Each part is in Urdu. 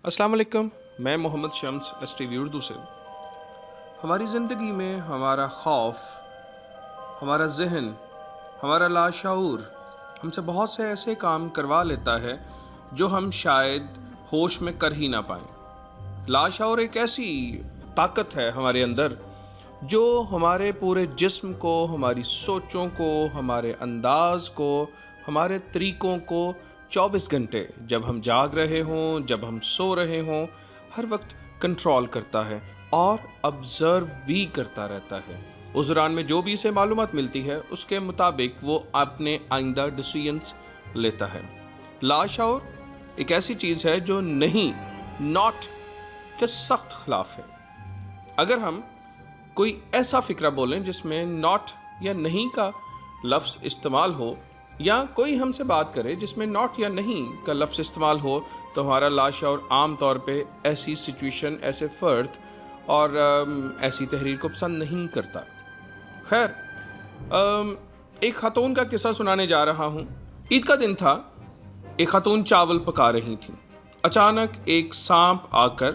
السلام علیکم، میں محمد شمس STV اردو سے۔ ہماری زندگی میں ہمارا خوف، ہمارا ذہن، ہمارا لاشعور ہم سے بہت سے ایسے کام کروا لیتا ہے جو ہم شاید ہوش میں کر ہی نہ پائیں۔ لاشعور ایک ایسی طاقت ہے ہمارے اندر جو ہمارے پورے جسم کو، ہماری سوچوں کو، ہمارے انداز کو، ہمارے طریقوں کو 24 گھنٹے جب ہم جاگ رہے ہوں، جب ہم سو رہے ہوں، ہر وقت کنٹرول کرتا ہے اور آبزرو بھی کرتا رہتا ہے۔ اس دوران میں جو بھی اسے معلومات ملتی ہے اس کے مطابق وہ اپنے آئندہ ڈیسیژنز لیتا ہے۔ لاشعور ایک ایسی چیز ہے جو ناٹ کے سخت خلاف ہے۔ اگر ہم کوئی ایسا فکرہ بولیں جس میں ناٹ یا نہیں کا لفظ استعمال ہو، یا کوئی ہم سے بات کرے جس میں ناٹ یا نہیں کا لفظ استعمال ہو، تو ہمارا لاشعور عام طور پہ ایسی سچویشن، ایسے فرد اور ایسی تحریر کو پسند نہیں کرتا۔ خیر، ایک خاتون کا قصہ سنانے جا رہا ہوں۔ عید کا دن تھا، ایک خاتون چاول پکا رہی تھی۔ اچانک ایک سانپ آ کر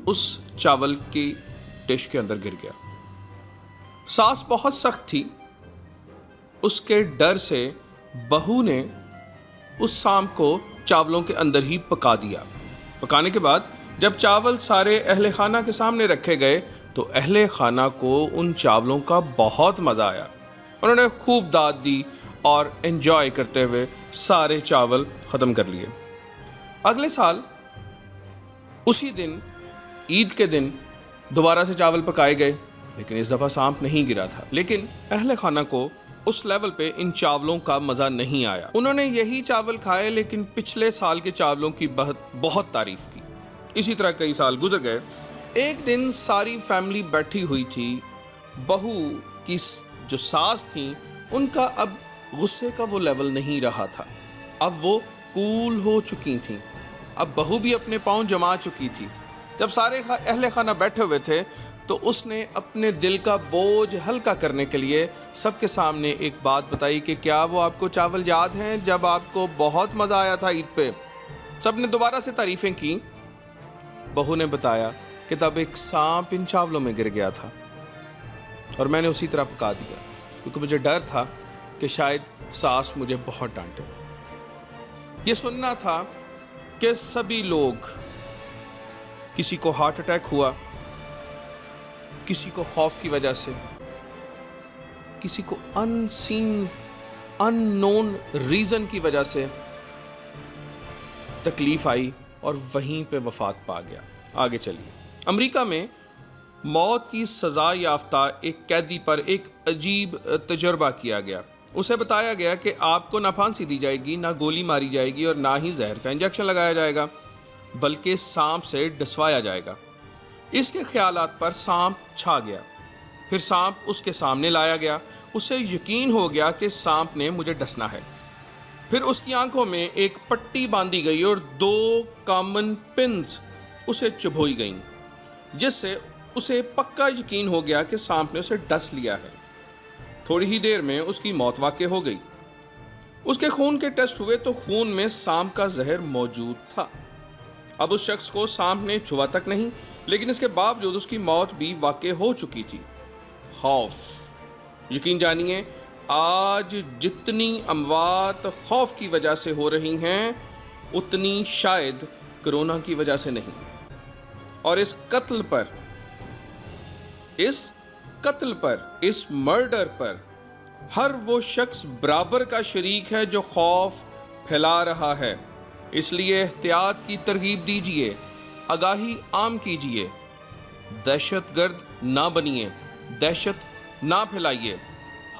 اس چاول کی ڈش کے اندر گر گیا۔ سانس بہت سخت تھی، اس کے ڈر سے بہو نے اس سانپ کو چاولوں کے اندر ہی پکا دیا۔ پکانے کے بعد جب چاول سارے اہل خانہ کے سامنے رکھے گئے تو اہل خانہ کو ان چاولوں کا بہت مزہ آیا۔ انہوں نے خوب داد دی اور انجوائے کرتے ہوئے سارے چاول ختم کر لیے۔ اگلے سال اسی دن، عید کے دن، دوبارہ سے چاول پکائے گئے، لیکن اس دفعہ سانپ نہیں گرا تھا۔ لیکن اہل خانہ کو اس لیول پہ ان چاولوں کا مزہ نہیں آیا۔ انہوں نے یہی چاول کھائے لیکن پچھلے سال کے چاولوں کی بہت تعریف کی۔ اسی طرح کئی سال گزر گئے۔ ایک دن ساری فیملی بیٹھی ہوئی تھی۔ بہو کی جو ساس تھیں ان کا اب غصے کا وہ لیول نہیں رہا تھا، اب وہ کول ہو چکی تھیں۔ اب بہو بھی اپنے پاؤں جما چکی تھی۔ جب سارے اہل خانہ بیٹھے ہوئے تھے تو اس نے اپنے دل کا بوجھ ہلکا کرنے کے لیے سب کے سامنے ایک بات بتائی کہ کیا وہ آپ کو چاول یاد ہیں جب آپ کو بہت مزہ آیا تھا عید پہ؟ سب نے دوبارہ سے تعریفیں کی۔ بہو نے بتایا کہ تب ایک سانپ ان چاولوں میں گر گیا تھا اور میں نے اسی طرح پکا دیا، کیونکہ مجھے ڈر تھا کہ شاید ساس مجھے بہت ڈانٹے۔ یہ سننا تھا کہ سبھی لوگ، کسی کو ہارٹ اٹیک ہوا، کسی کو خوف کی وجہ سے، کسی کو ان نون ریزن کی وجہ سے تکلیف آئی اور وہیں پہ وفات پا گیا۔ آگے چلیے۔ امریکہ میں موت کی سزا یافتہ ایک قیدی پر ایک عجیب تجربہ کیا گیا۔ اسے بتایا گیا کہ آپ کو نہ پھانسی دی جائے گی، نہ گولی ماری جائے گی اور نہ ہی زہر کا انجیکشن لگایا جائے گا، بلکہ سانپ سے ڈسوایا جائے گا۔ اس کے خیالات پر سانپ چھا گیا۔ پھر سانپ اس کے سامنے لایا گیا۔ اسے یقین ہو گیا کہ سانپ نے مجھے ڈسنا ہے۔ پھر اس کی آنکھوں میں ایک پٹی باندھی گئی اور 2 کامن پنز اسے چبھوئی گئیں، جس سے اسے پکا یقین ہو گیا کہ سانپ نے اسے ڈس لیا ہے۔ تھوڑی ہی دیر میں اس کی موت واقع ہو گئی۔ اس کے خون کے ٹیسٹ ہوئے تو خون میں سانپ کا زہر موجود تھا۔ اب اس شخص کو سانپ نے چھوا تک نہیں، لیکن اس کے باوجود اس کی موت بھی واقع ہو چکی تھی۔ خوف، یقین جانیے آج جتنی اموات خوف کی وجہ سے ہو رہی ہیں اتنی شاید کرونا کی وجہ سے نہیں۔ اور اس قتل پر، اس مرڈر پر ہر وہ شخص برابر کا شریک ہے جو خوف پھیلا رہا ہے۔ اس لیے احتیاط کی ترغیب دیجیے، آگاہی عام کیجیے، دہشت گرد نہ بنیے، دہشت نہ پھیلائیے،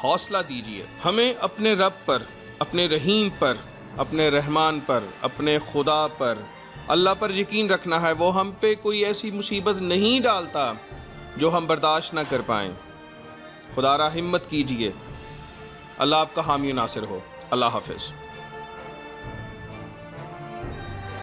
حوصلہ دیجیے۔ ہمیں اپنے رب پر، اپنے رحیم پر، اپنے رحمان پر، اپنے خدا پر، اللہ پر یقین رکھنا ہے۔ وہ ہم پہ کوئی ایسی مصیبت نہیں ڈالتا جو ہم برداشت نہ کر پائیں۔ خدا را ہمت کیجیے۔ اللہ آپ کا حامی و ناصر ہو۔ اللہ حافظ۔